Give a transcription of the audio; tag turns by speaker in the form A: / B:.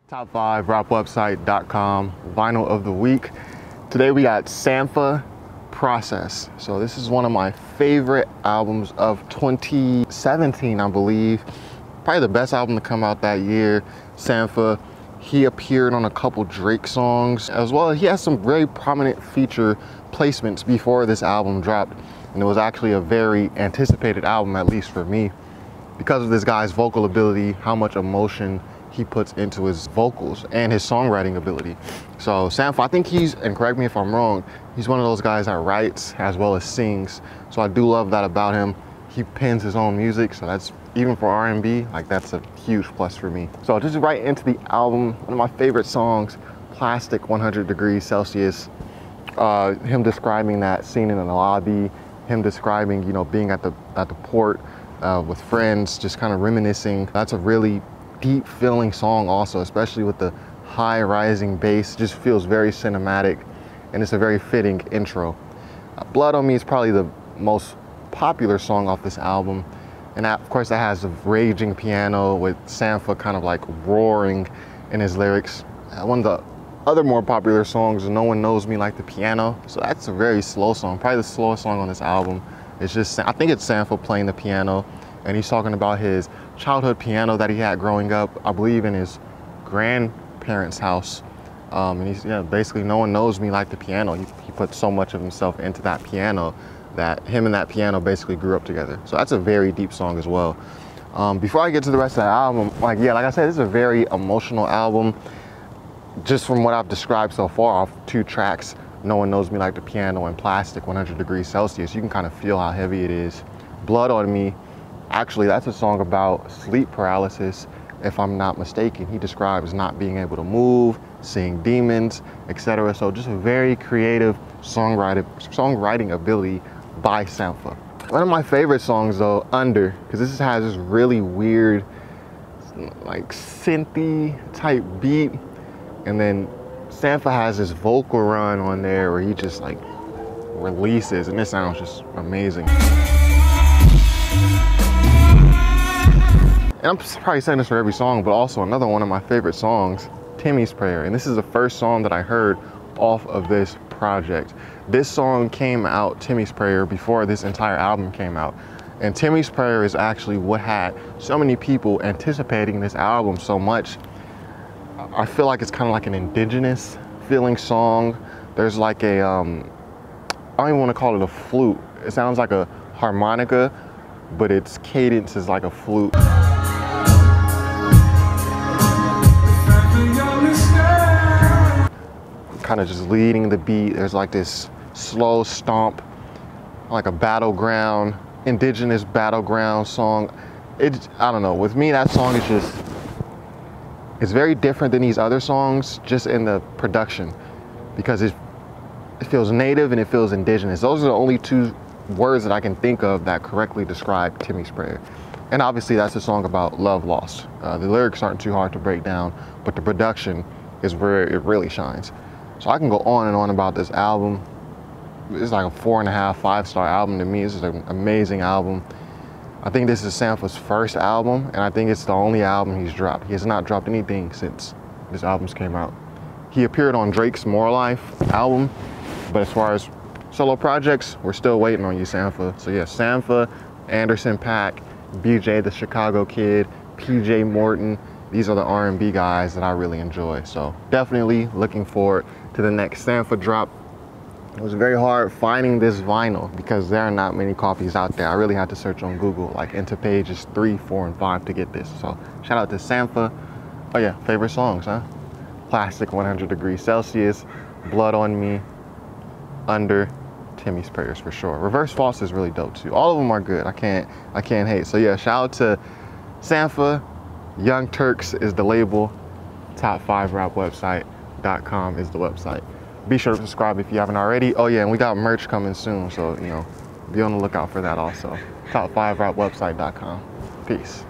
A: top5rapwebsite.com vinyl of the week. Today we got Sampha Process. So this is one of my favorite albums of 2017, I believe. Probably the best album to come out that year. Sampha, he appeared on a couple Drake songs, as well as he has some very prominent feature placements before this album dropped. And it was actually a very anticipated album, at least for me, because of this guy's vocal ability, how much emotion he puts into his vocals and his songwriting ability. So Sampha, I think he's, and correct me if I'm wrong, he's one of those guys that writes as well as sings. So I do love that about him. He pens his own music, so that's, even for R&B, like that's a huge plus for me. So just right into the album, one of my favorite songs, Plastic 100 Degrees Celsius. Him describing that scene in the lobby, him describing, you know, being at the port with friends, just kind of reminiscing. That's a really deep feeling song also, especially with the high rising bass. Just feels very cinematic, and it's a very fitting intro. Blood on Me is probably the most popular song off this album, and that, of course, that has a raging piano with Sampha kind of like roaring in his lyrics. One of the other more popular songs is No One Knows Me Like the Piano. So that's a very slow song, probably the slowest song on this album. It's just, I think it's Sampha playing the piano, and he's talking about his childhood piano that he had growing up, I believe in his grandparents' house. And he's, yeah, basically, no one knows me like the piano. He put so much of himself into that piano that him and that piano basically grew up together. So that's a very deep song as well. Before I get to the rest of the album, like I said, this is a very emotional album. Just from what I've described so far off 2 tracks, No One Knows Me Like the Piano and Plastic 100 Degrees Celsius, you can kind of feel how heavy it is. Blood on Me, actually, that's a song about sleep paralysis, if I'm not mistaken. He describes not being able to move, seeing demons, etc. So just a very creative songwriting ability by Sampha. One of my favorite songs though, Under, because this has this really weird, like synthy type beat, and then Sampha has this vocal run on there where he just like releases, and it sounds just amazing. And I'm probably saying this for every song, but also another one of my favorite songs, Timmy's Prayer. And this is the first song that I heard off of this project. This song came out, Timmy's Prayer, before this entire album came out. And Timmy's Prayer is actually what had so many people anticipating this album so much. I feel like it's kind of like an indigenous feeling song. There's like a, I don't even want to call it a flute. It sounds like a harmonica, but its cadence is like a flute. Kind of just leading the beat. There's like this slow stomp, like a battleground, indigenous battleground song. I don't know, with me that song is just, it's very different than these other songs just in the production, because it feels native and it feels indigenous. Those are the only 2 words that I can think of that correctly describe Timmy's Prayer. And obviously that's a song about love lost. The lyrics aren't too hard to break down, but the production is where it really shines. So I can go on and on about this album. It's like a 4.5, 5-star album to me. This is an amazing album. I think this is Sampha's first album, and I think it's the only album he's dropped. He has not dropped anything since this album's came out. He appeared on Drake's More Life album, but as far as solo projects, we're still waiting on you, Sampha. So yeah, Sampha, Anderson .Paak, BJ the Chicago Kid, PJ Morton. These are the R&B guys that I really enjoy. So definitely looking forward to the next Sampha drop. It was very hard finding this vinyl because there are not many copies out there. I really had to search on Google, like into pages 3, 4, and 5 to get this. So shout out to Sampha. Oh yeah, favorite songs, huh? Plastic 100 Degrees Celsius, Blood on Me, Under, Timmy's Prayers for sure. Reverse False is really dope too. All of them are good. I can't hate. So yeah, shout out to Sampha. Young Turks is the label. top5rapwebsite.com is the website. Be sure to subscribe if you haven't already. Oh yeah, and we got merch coming soon, so you know, be on the lookout for that also. top5rapwebsite.com. Peace.